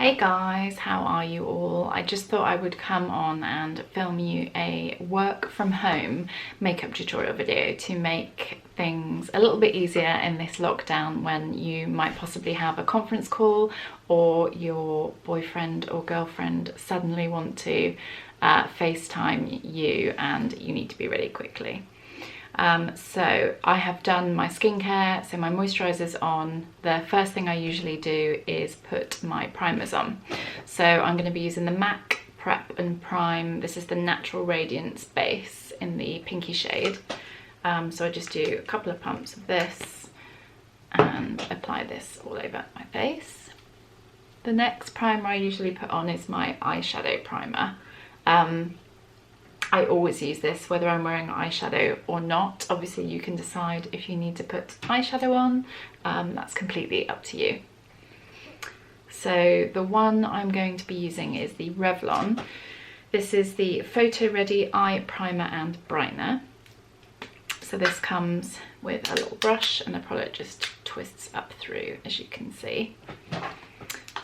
Hey guys, how are you all? I just thought I would come on and film you a work from home makeup tutorial video to make things a little bit easier in this lockdown when you might possibly have a conference call or your boyfriend or girlfriend suddenly want to FaceTime you and you need to be ready quickly. So I have done my skincare, so my moisturizer's on. The first thing I usually do is put my primers on. So I'm going to be using the MAC Prep and Prime. This is the Natural Radiance base in the pinky shade. So I just do a couple of pumps of this and apply this all over my face. The next primer I usually put on is my eyeshadow primer. I always use this whether I'm wearing eyeshadow or not. Obviously you can decide if you need to put eyeshadow on, that's completely up to you. So the one I'm going to be using is the Revlon. This is the Photo Ready Eye Primer and Brightener. So this comes with a little brush and the product just twists up through, as you can see.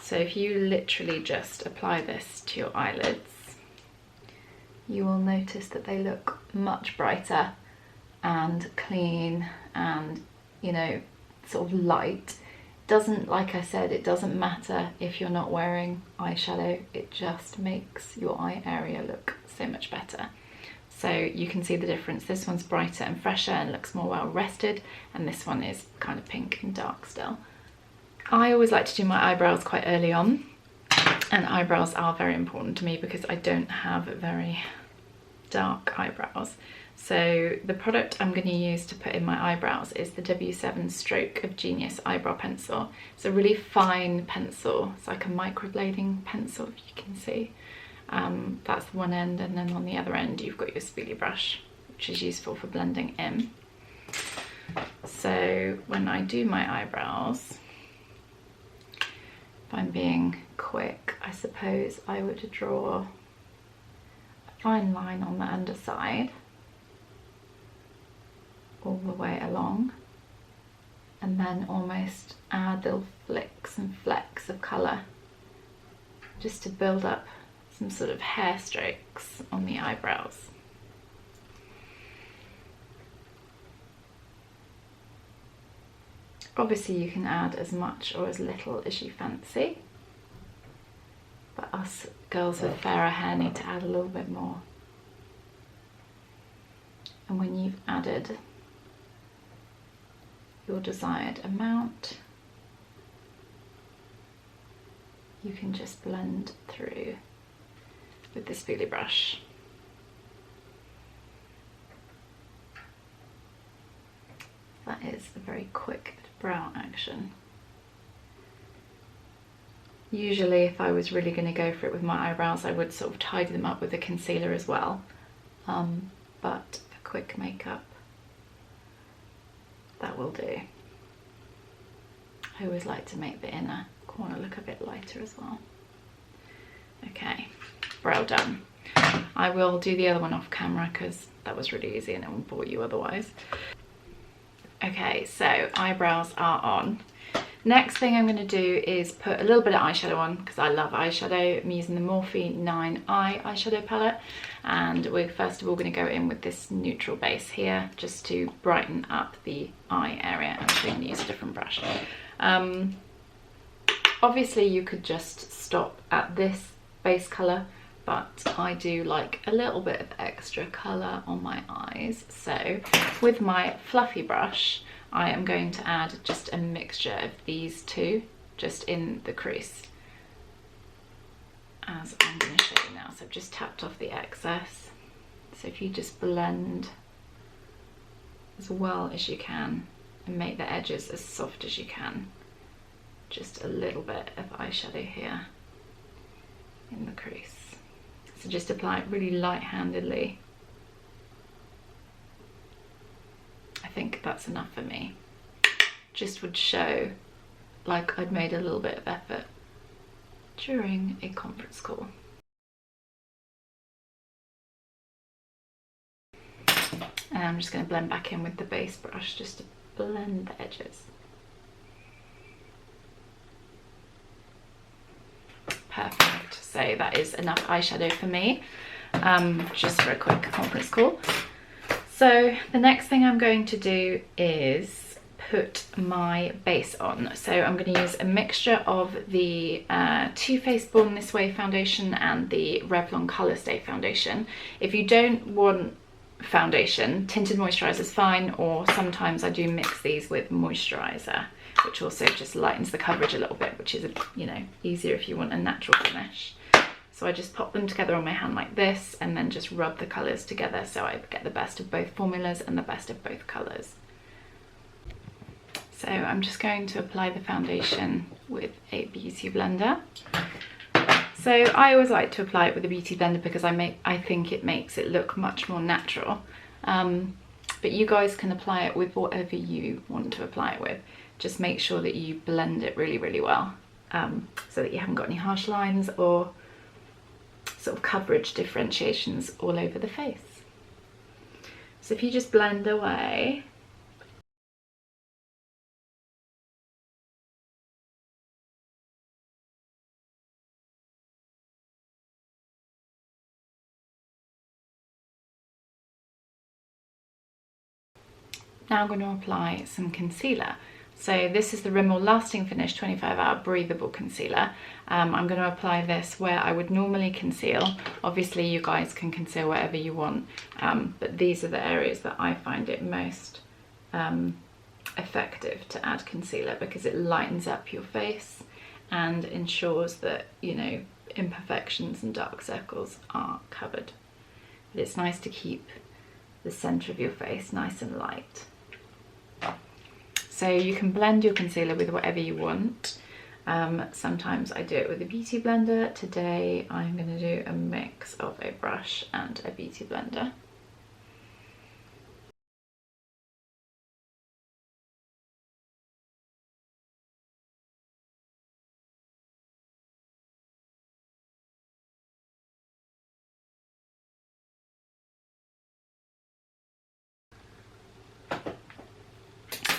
So if you literally just apply this to your eyelids, you will notice that they look much brighter and clean and, you know, sort of light. Doesn't, like I said, it doesn't matter if you're not wearing eyeshadow, it just makes your eye area look so much better. So you can see the difference. This one's brighter and fresher and looks more well rested, and this one is kind of pink and dark still. I always like to do my eyebrows quite early on, and eyebrows are very important to me because I don't have very dark eyebrows. So the product I'm going to use to put in my eyebrows is the W7 Stroke of Genius Eyebrow Pencil. It's a really fine pencil. It's like a microblading pencil, if you can see. That's the one end, and then on the other end you've got your spoolie brush, which is useful for blending in. So when I do my eyebrows, if I'm being quick, I suppose I would draw a fine line on the underside all the way along, and then almost add little flicks and flecks of colour just to build up some sort of hair strokes on the eyebrows. Obviously you can add as much or as little as you fancy, but us girls with fairer hair need to add a little bit more. And when you've added your desired amount, you can just blend through with the spoolie brush. That is a very quick brow action. Usually if I was really going to go for it with my eyebrows, I would sort of tidy them up with a concealer as well, but for quick makeup that will do. I always like to make the inner corner look a bit lighter as well. Okay, brow done. I will do the other one off camera because that was really easy and it won't bore you otherwise. Okay, so eyebrows are on. Next thing I'm going to do is put a little bit of eyeshadow on because I love eyeshadow. I'm using the Morphe 9 Eye Eyeshadow Palette, and we're first of all going to go in with this neutral base here just to brighten up the eye area, and I'm going to use a different brush. Obviously you could just stop at this base colour, but I do like a little bit of extra colour on my eyes. So with my fluffy brush, I am going to add just a mixture of these two just in the crease, as I'm going to show you now. So I've just tapped off the excess. So if you just blend as well as you can and make the edges as soft as you can, just a little bit of eyeshadow here in the crease. So just apply it really light-handedly. I think that's enough for me. Just would show like I'd made a little bit of effort during a conference call. And I'm just going to blend back in with the base brush just to blend the edges. perfect. So that is enough eyeshadow for me, just for a quick conference call. So the next thing I'm going to do is put my base on. So I'm going to use a mixture of the Too Faced Born This Way foundation and the Revlon Colorstay foundation. If you don't want foundation, tinted moisturizer is fine, or sometimes I do mix these with moisturizer, which also just lightens the coverage a little bit, which is, you know, easier if you want a natural finish. So I just pop them together on my hand like this and then just rub the colours together so I get the best of both formulas and the best of both colours. So I'm just going to apply the foundation with a beauty blender. So I always like to apply it with a beauty blender because I think it makes it look much more natural. But you guys can apply it with whatever you want to apply it with. Just make sure that you blend it really, really well, so that you haven't got any harsh lines or sort of coverage differentiations all over the face. So if you just blend away. Now I'm going to apply some concealer. So this is the Rimmel Lasting Finish 25-hour Breathable Concealer. I'm going to apply this where I would normally conceal. Obviously you guys can conceal wherever you want, but these are the areas that I find it most effective to add concealer, because it lightens up your face and ensures that, you know, imperfections and dark circles are covered. But it's nice to keep the centre of your face nice and light. So you can blend your concealer with whatever you want. Sometimes I do it with a beauty blender. Today I'm going to do a mix of a brush and a beauty blender.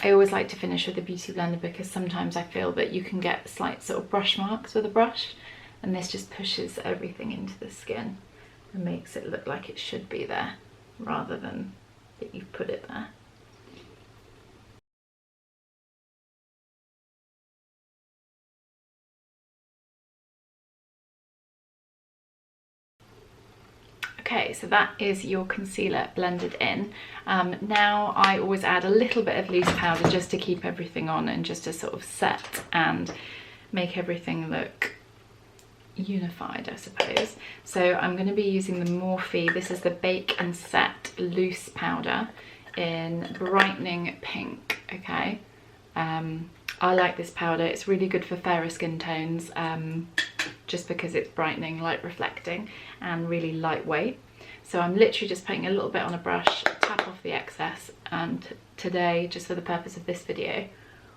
I always like to finish with a beauty blender because sometimes I feel that you can get slight sort of brush marks with a brush, and this just pushes everything into the skin and makes it look like it should be there rather than that you've put it there. Okay, so that is your concealer blended in. Now I always add a little bit of loose powder just to keep everything on and just to sort of set and make everything look unified, I suppose. So I'm going to be using the Morphe. This is the Bake and Set Loose Powder in Brightening Pink, okay? I like this powder. It's really good for fairer skin tones, just because it's brightening, light reflecting, and really lightweight. So I'm literally just putting a little bit on a brush, tap off the excess, and today, just for the purpose of this video,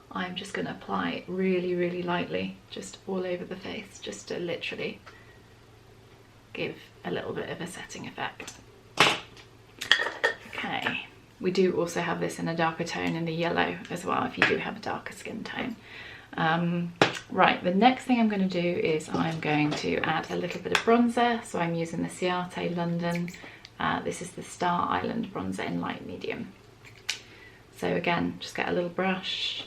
I'm just going to apply it really, really lightly, just all over the face, just to literally give a little bit of a setting effect. Okay. We do also have this in a darker tone in the yellow as well, if you do have a darker skin tone. Right, the next thing I'm going to do is I'm going to add a little bit of bronzer. So I'm using the Ciate London. This is the Star Island bronzer in light medium. So again, just get a little brush.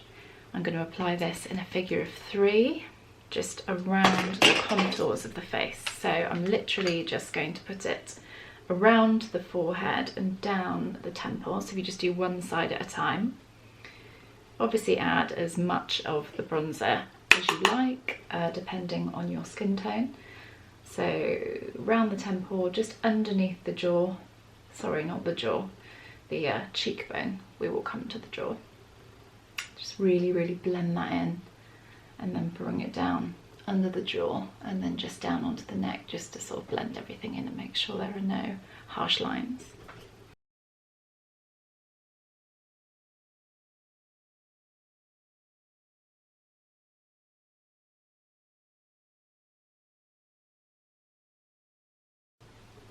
I'm going to apply this in a figure of 3, just around the contours of the face. So I'm literally just going to put it around the forehead and down the temples. So if you just do one side at a time. Obviously add as much of the bronzer as you like, depending on your skin tone. So around the temple, just underneath the jaw, sorry, not the jaw, the cheekbone, we will come to the jaw. Just really, really blend that in and then bring it down under the jaw and then just down onto the neck, just to sort of blend everything in and make sure there are no harsh lines.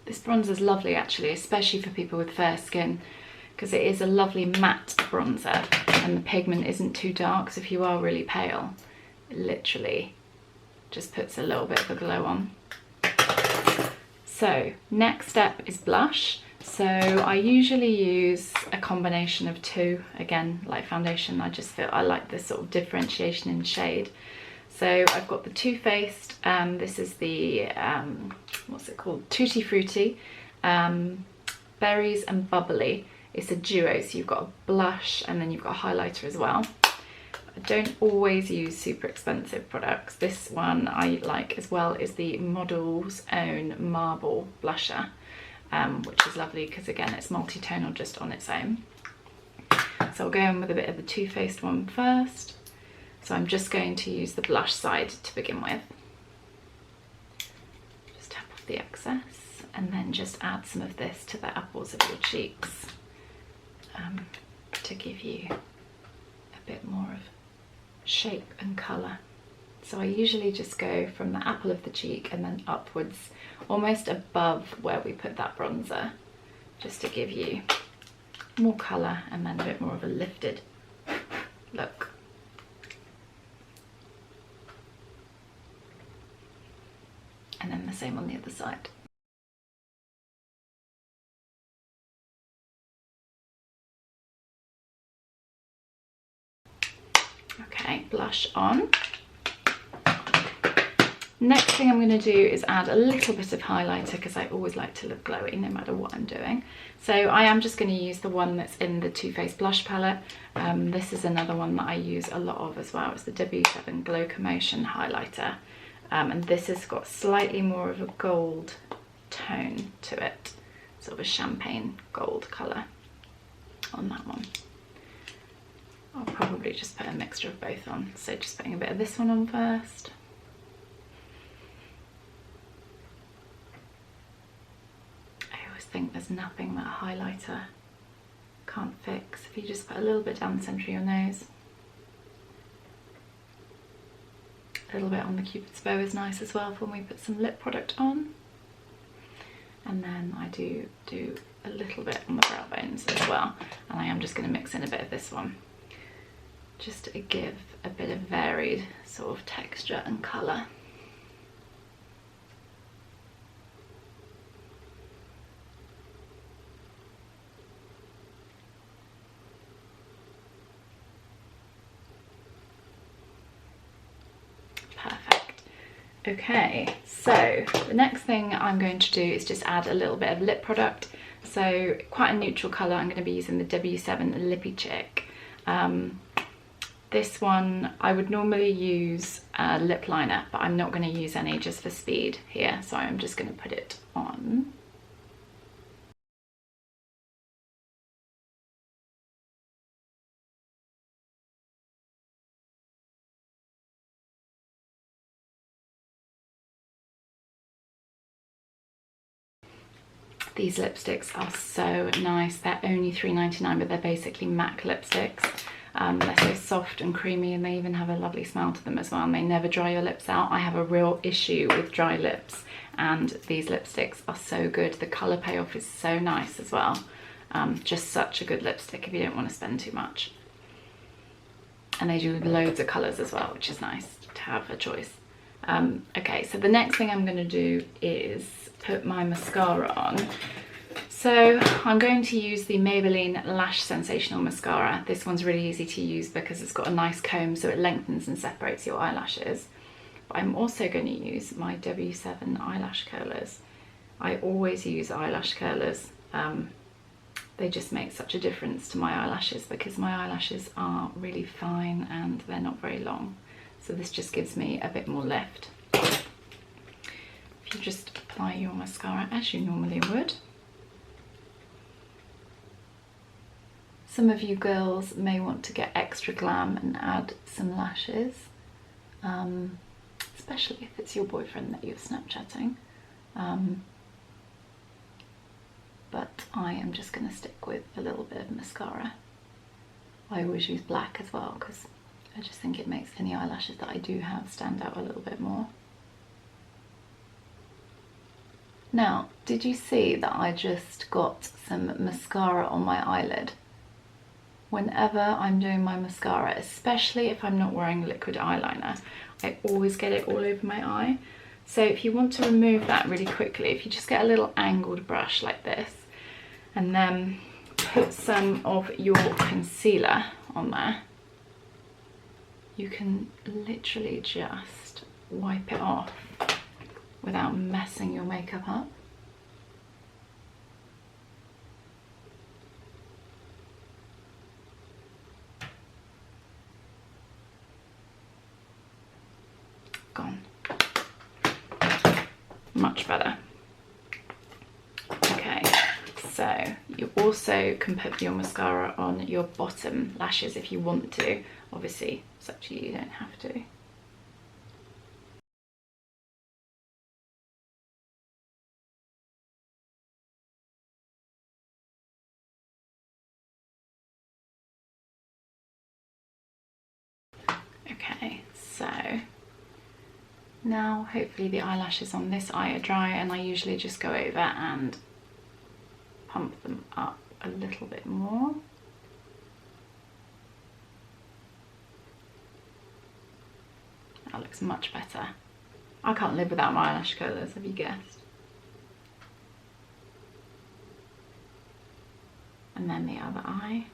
This bronzer is lovely actually, especially for people with fair skin, because it is a lovely matte bronzer and the pigment isn't too dark, so if you are really pale, it literally just puts a little bit of a glow on. So next step is blush. So I usually use a combination of two, again like foundation. I just feel I like this sort of differentiation in shade. So I've got the Too Faced, this is the what's it called, Tutti Frutti, Berries and Bubbly. It's a duo, so you've got a blush and then you've got a highlighter as well. I don't always use super expensive products. This one I like as well is the Model's Own Marble Blusher, which is lovely because again it's multi-tonal just on its own. So I'll go in with a bit of the Too Faced one first. So I'm just going to use the blush side to begin with. Just tap off the excess and then just add some of this to the apples of your cheeks to give you a bit more of shape and colour. So I usually just go from the apple of the cheek and then upwards, almost above where we put that bronzer, just to give you more colour and then a bit more of a lifted look. And then the same on the other side. Okay, blush on. Next thing I'm going to do is add a little bit of highlighter because I always like to look glowy no matter what I'm doing. So I am just going to use the one that's in the Too Faced blush palette. This is another one that I use a lot of as well. It's the W7 Glow Commotion highlighter. And this has got slightly more of a gold tone to it, sort of a champagne gold colour on that one. I'll probably just put a mixture of both on, so just putting a bit of this one on first. I always think there's nothing that a highlighter can't fix. If you just put a little bit down the centre of your nose. A little bit on the Cupid's bow is nice as well for when we put some lip product on. And then I do a little bit on the brow bones as well. And I am just going to mix in a bit of this one, just to give a bit of varied sort of texture and colour. Okay, so the next thing I'm going to do is just add a little bit of lip product. So quite a neutral colour. I'm going to be using the W7 Lippy Chick. This one I would normally use a lip liner, but I'm not going to use any just for speed here. So I'm just going to put it on. These lipsticks are so nice. They're only £3.99, but they're basically MAC lipsticks. They're so soft and creamy, and they even have a lovely smell to them as well, and they never dry your lips out. I have a real issue with dry lips, and these lipsticks are so good. The colour payoff is so nice as well. Just such a good lipstick if you don't want to spend too much. And they do loads of colours as well, which is nice to have a choice. Okay, so the next thing I'm going to do is put my mascara on. So I'm going to use the Maybelline Lash Sensational Mascara. This one's really easy to use because it's got a nice comb, so it lengthens and separates your eyelashes. But I'm also going to use my W7 eyelash curlers. I always use eyelash curlers. They just make such a difference to my eyelashes because my eyelashes are really fine and they're not very long. So this just gives me a bit more lift. If you just apply your mascara as you normally would. Some of you girls may want to get extra glam and add some lashes, especially if it's your boyfriend that you're Snapchatting. But I am just going to stick with a little bit of mascara. I always use black as well because I just think it makes any eyelashes that I do have stand out a little bit more. Now, did you see that I just got some mascara on my eyelid? whenever I'm doing my mascara, especially if I'm not wearing liquid eyeliner. I always get it all over my eye. So if you want to remove that really quickly, if you just get a little angled brush like this, and then put some of your concealer on there, you can literally just wipe it off without messing your makeup up. Gone. Much better. Okay, so you also can put your mascara on your bottom lashes if you want to. Obviously, it's up to you, you don't have to. Okay, so now hopefully the eyelashes on this eye are dry, and I usually just go over and pump them up a little bit more. That looks much better. I can't live without my eyelash colours, have you guessed? And then the other eye.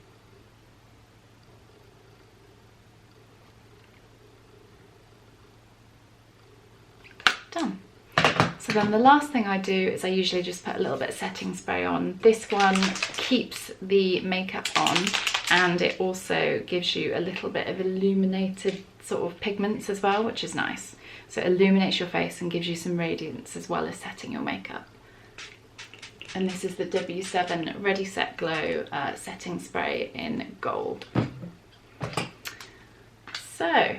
Done. So then the last thing I do is I usually just put a little bit of setting spray on. This one keeps the makeup on, and it also gives you a little bit of illuminated sort of pigments as well, which is nice. So it illuminates your face and gives you some radiance as well as setting your makeup. And this is the W7 Ready Set Glow setting spray in gold. So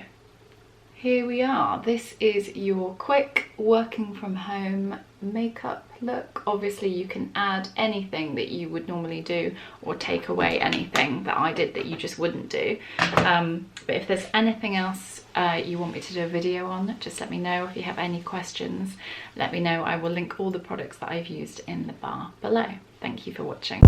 here we are. This is your quick working from home makeup look. Obviously you can add anything that you would normally do, or take away anything that I did that you just wouldn't do. But if there's anything else you want me to do a video on, just let me know. If you have any questions, let me know. I will link all the products that I've used in the bar below. Thank you for watching.